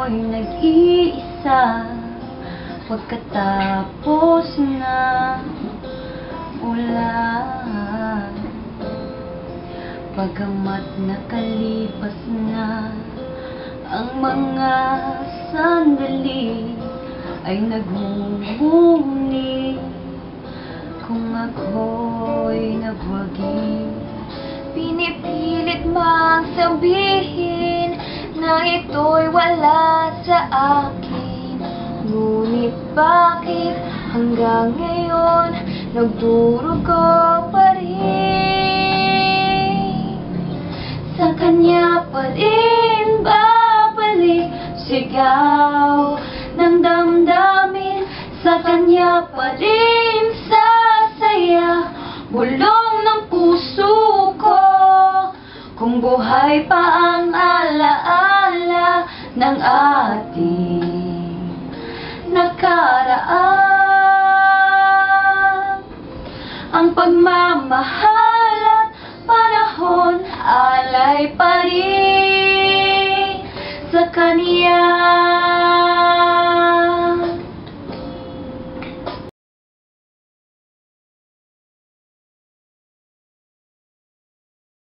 ako'y nag-iisa pagkatapos na ulan. Bagamat nakalipas na ang mga sandali, ay nagmumuni kung ako'y nagwagi. Pinipilit mang sabihin na ito'y wala sa akin, ngunit bakit hanggang ngayon nagdurugo pa rin? Sa kanya pa rin babalik sigaw ng damdamin, sa kanya pa rin sasaya bulong ng puso ko. Kung buhay pa ang alaala ng ating nakaraan, ang pagmamahal at panahon alay pa rin.